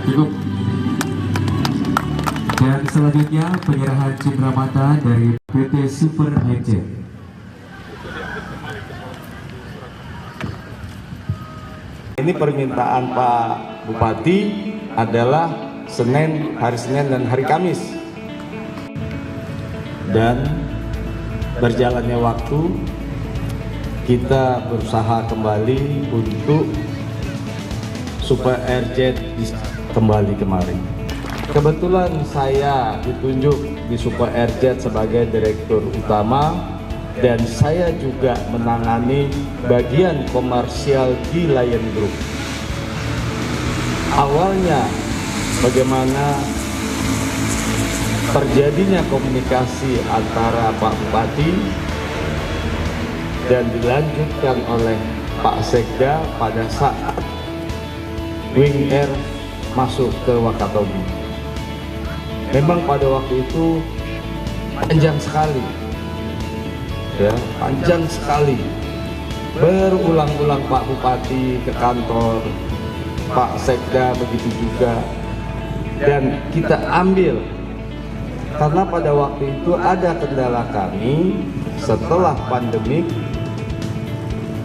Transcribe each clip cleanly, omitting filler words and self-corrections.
Cukup. Dan selanjutnya penyerahan cenderamata dari PT Super Agent. Ini permintaan Pak Bupati adalah hari Senin dan hari Kamis. Dan berjalannya waktu, kita berusaha kembali untuk Super Airjet kembali kemarin. Kebetulan saya ditunjuk di Super Airjet sebagai direktur utama dan saya juga menangani bagian komersial di Lion Group. Awalnya bagaimana terjadinya komunikasi antara Pak Bupati dan dilanjutkan oleh Pak Sekda pada saat Wing Air masuk ke Wakatobi. Memang pada waktu itu panjang sekali, ya, panjang sekali. Berulang-ulang Pak Bupati ke kantor, Pak Sekda begitu juga, dan kita ambil karena pada waktu itu ada kendala kami setelah pandemik.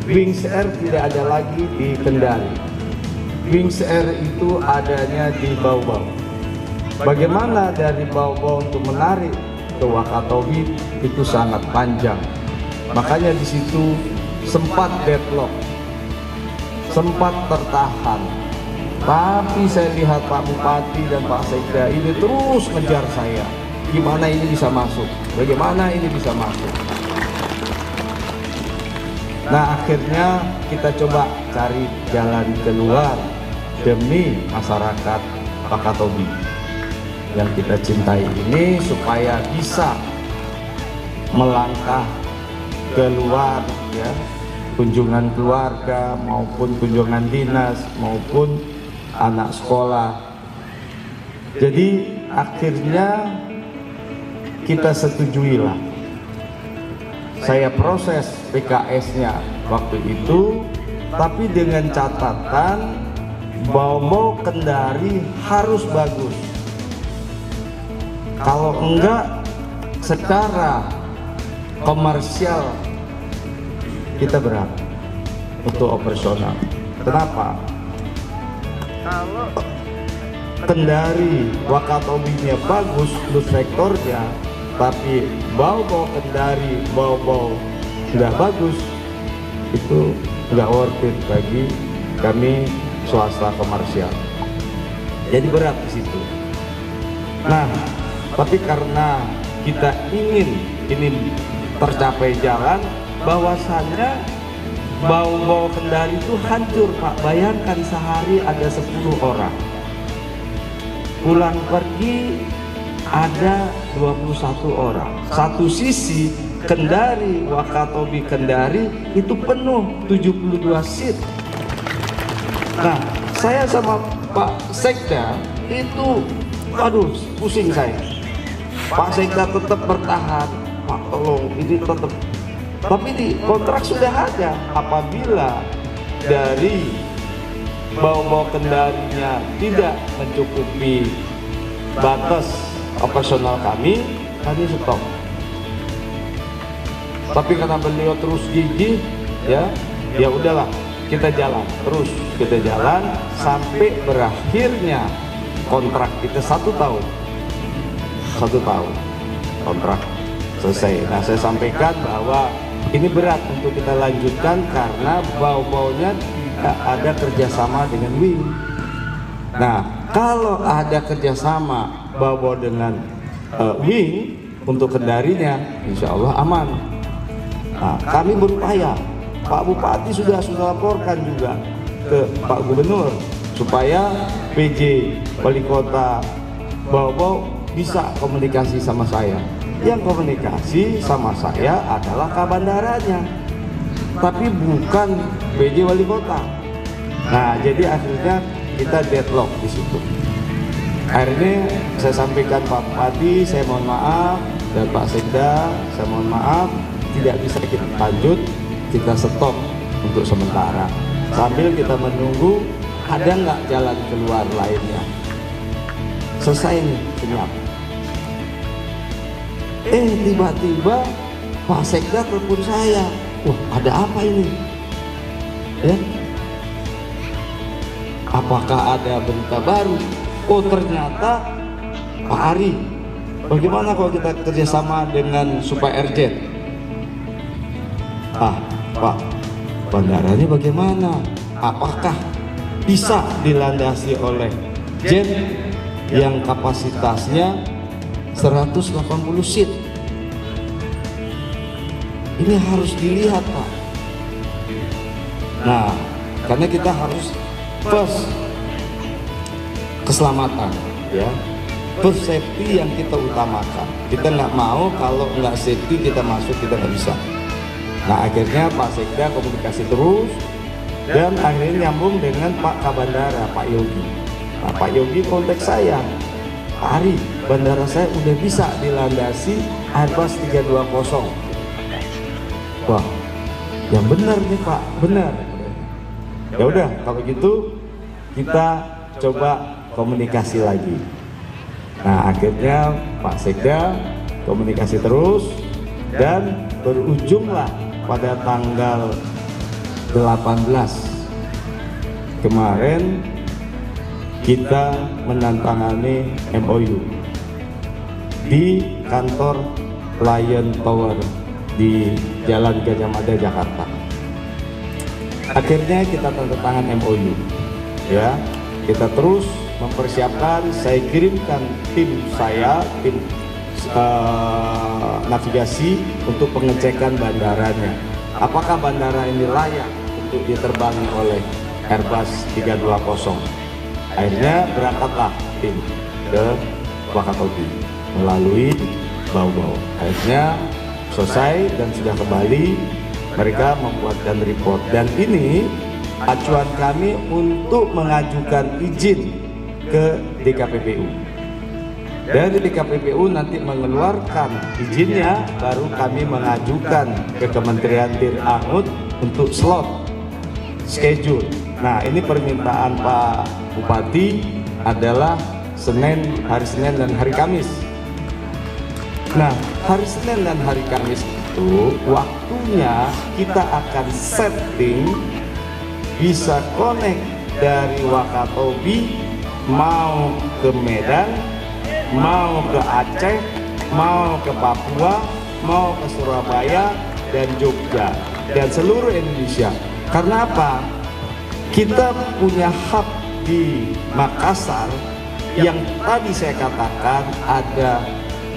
Wings Air tidak ada lagi di Kendari. Wings Air itu adanya di Bau-Bau. Bagaimana dari Bau-Bau untuk menarik ke Wakatobi itu sangat panjang. Makanya di situ sempat deadlock, sempat tertahan. Tapi saya lihat Pak Bupati dan Pak Sekda ini terus ngejar saya. Gimana ini bisa masuk? Bagaimana ini bisa masuk? Nah, akhirnya kita coba cari jalan keluar demi masyarakat Wakatobi yang kita cintai ini supaya bisa melangkah keluar, ya, kunjungan keluarga maupun kunjungan dinas maupun anak sekolah. Jadi akhirnya kita setujuilah. Saya proses PKS-nya waktu itu, tapi dengan catatan Bau-Bau Kendari harus bagus. Kalau enggak, secara komersial kita berat untuk operasional. Kenapa? Kalau Kendari Wakatobinya bagus, load vektornya, tapi Bau-Bau Kendari, Bau-Bau nggak bagus, itu nggak worth it bagi kami swasta komersial. Jadi berat di situ. Nah, tapi karena kita ingin ini tercapai jalan, bahwasannya Bau-Bau Kendari itu hancur, Pak. Bayangkan sehari ada 10 orang. Pulang pergi ada 21 orang. Satu sisi Kendari, Wakatobi Kendari itu penuh 72 seat. Nah, saya sama Pak Sekda itu, aduh, pusing saya. Pak Sekda tetap bertahan, Pak tolong ini tetap. Tapi di kontrak sudah ada, apabila dari Bau-Bau Kendarinya tidak mencukupi batas operasional kami stop. Tapi karena beliau terus gigih, ya udahlah, kita jalan terus, kita jalan sampai berakhirnya kontrak kita 1 tahun kontrak selesai. Nah, saya sampaikan bahwa ini berat untuk kita lanjutkan karena Bau-Baunya tidak ada kerjasama dengan Wing. Nah, kalau ada kerjasama Bau-Bau dengan Wing untuk Kendarinya, insya Allah aman. Nah, kami berupaya, Pak Bupati sudah laporkan juga ke Pak Gubernur supaya PJ Wali Kota Bau-Bau bisa komunikasi sama saya. Yang komunikasi sama saya adalah ke bandaranya, tapi bukan PJ Wali Kota. Nah, jadi akhirnya kita deadlock di situ. Akhirnya saya sampaikan Pak Bupati, saya mohon maaf, dan Pak Sekda, saya mohon maaf, tidak bisa kita lanjut, kita stop untuk sementara. sambil kita menunggu ada nggak jalan keluar lainnya. Selesai nih, senyap. Tiba-tiba Pak Sekda telepon saya. Wah, ada apa ini? Ya? Apakah ada berita baru? Oh, ternyata Pak Ari, bagaimana kalau kita kerjasama dengan Super Airjet? Pak, bandaranya bagaimana? Apakah bisa dilandasi oleh jet yang kapasitasnya 180 seat? Ini harus dilihat, Pak. Nah, karena kita harus first keselamatan, ya, first safety yang kita utamakan. Kita nggak mau kalau nggak safety kita masuk, kita nggak bisa. Nah, akhirnya Pak Sekda komunikasi terus dan akhirnya nyambung dengan Pak Kabandara, Pak Yogi. Nah, Pak Yogi kontak saya, Pak Ari, bandara saya udah bisa dilandasi Airbus 320. Wah, yang benar nih Pak, benar. Ya udah, kalau gitu kita coba komunikasi lagi. Nah, akhirnya Pak Sekda komunikasi terus dan berujunglah pada tanggal 18 kemarin kita menandatangani MOU di kantor Lion Tower di Jalan Gajah Mada, Jakarta. Akhirnya kita tanda tangan MOU, ya. Kita terus mempersiapkan. Saya kirimkan tim saya, tim navigasi untuk pengecekan bandaranya. Apakah bandara ini layak untuk diterbangi oleh Airbus 320? Akhirnya berangkatlah tim ke Wakatobi melalui Bau-Bau. Akhirnya selesai dan sudah kembali, mereka membuatkan report, dan ini acuan kami untuk mengajukan izin ke DKPPU. Dari DKPPU nanti mengeluarkan izinnya, baru kami mengajukan ke Kementerian Diranggut untuk slot schedule. Nah, ini permintaan Pak Bupati adalah hari Senin dan hari Kamis. Nah, hari Senin dan hari Kamis itu waktunya kita akan setting bisa connect dari Wakatobi mau ke Medan, mau ke Aceh, mau ke Papua, mau ke Surabaya dan Jogja dan seluruh Indonesia. Karena apa? Kita punya hub di Makassar yang tadi saya katakan ada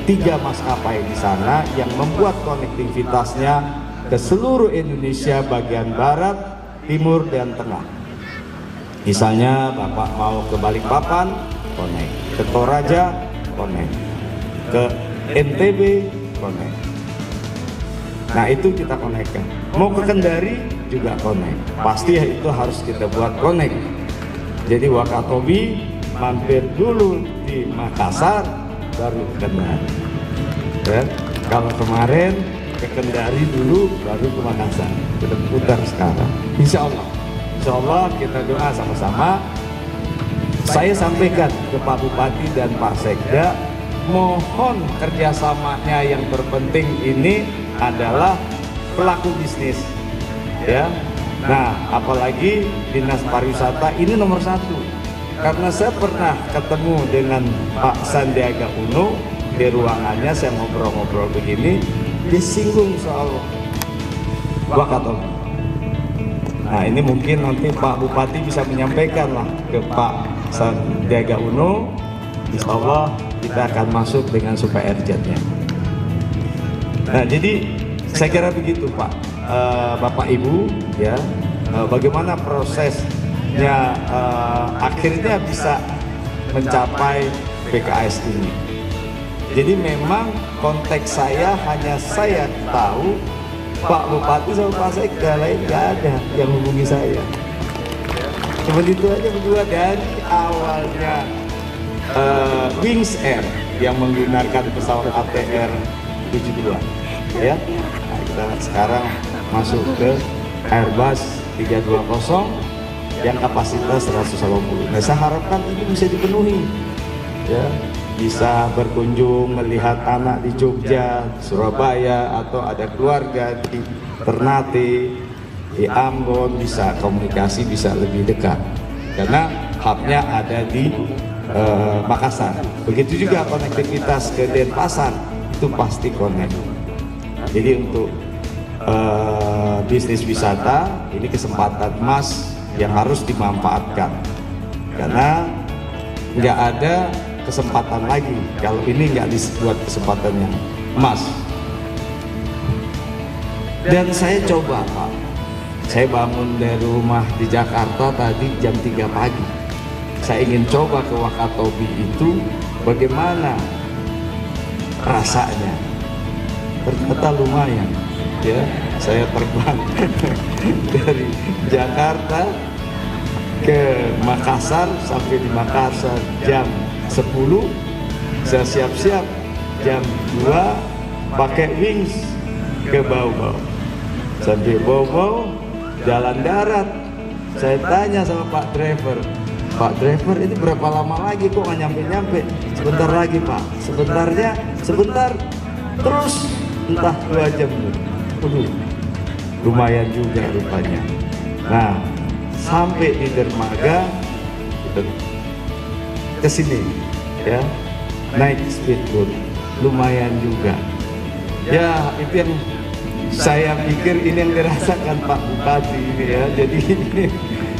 3 maskapai di sana yang membuat konektivitasnya ke seluruh Indonesia bagian barat, timur, dan tengah. Misalnya Bapak mau ke Balikpapan, connect, ke Toraja, connect, ke NTB, connect. Nah, itu kita connectkan. Mau ke Kendari juga connect. Pasti ya itu harus kita buat connect. Jadi Wakatobi mampir dulu di Makassar, baru ke Kendari. Ya, kalau kemarin ke Kendari dulu, baru ke Makassar. Kita putar sekarang. Insya Allah kita doa sama-sama. Saya sampaikan ke Pak Bupati dan Pak Sekda, mohon kerjasamanya yang terpenting ini adalah pelaku bisnis, ya. Nah, apalagi Dinas Pariwisata ini nomor 1. Karena saya pernah ketemu dengan Pak Sandiaga Uno di ruangannya, saya ngobrol-ngobrol begini, disinggung soal Wakatobi. Nah, ini mungkin nanti Pak Bupati bisa menyampaikan lah ke Pak Sandiaga Uno. Insya Allah kita akan masuk dengan Super Airjet-nya. Nah, jadi saya kira begitu Pak, Bapak Ibu, ya, bagaimana prosesnya akhirnya bisa mencapai PKS ini. Jadi memang konteks saya hanya saya tahu Pak Bupati sama Pak Sekda, lain nggak ada yang hubungi saya. Cuma itu aja berdua dari awalnya Wings Air yang menggunakan pesawat ATR 72, ya. Nah, kita sekarang masuk ke Airbus 320 yang kapasitas 180. Nah, saya harapkan ini bisa dipenuhi, ya, bisa berkunjung melihat anak di Jogja, Surabaya, atau ada keluarga di Ternate, di Ambon, bisa komunikasi, bisa lebih dekat karena hubnya ada di Makassar. Begitu juga konektivitas ke Denpasar, itu pasti connect. Jadi untuk bisnis wisata ini kesempatan emas yang harus dimanfaatkan karena nggak ada kesempatan lagi kalau ini nggak dibuat kesempatan yang emas. Dan saya coba, Pak, saya bangun dari rumah di Jakarta tadi jam 3 pagi. Saya ingin coba ke Wakatobi itu bagaimana rasanya. Ternyata lumayan, ya. Saya terbang dari Jakarta ke Makassar, sampai di Makassar jam 10. Saya siap-siap jam 2 pakai wings ke Bau-Bau. Sampai Bau-Bau jalan darat. Saya tanya sama Pak driver, Pak driver ini berapa lama lagi kok nggak nyampe-nyampe? Sebentar lagi, Pak. Sebentarnya, sebentar. Terus entah 2 jam. Lumayan juga rupanya. Nah, sampai di dermaga ke sini, ya, naik speedboat, lumayan juga. Ya, itu yang saya pikir ini yang dirasakan Pak Bupati ini, ya. Jadi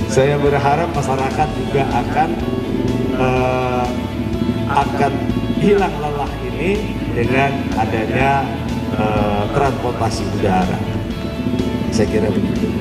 saya berharap masyarakat juga akan hilang lelah ini dengan adanya transportasi udara. Saya kira begitu.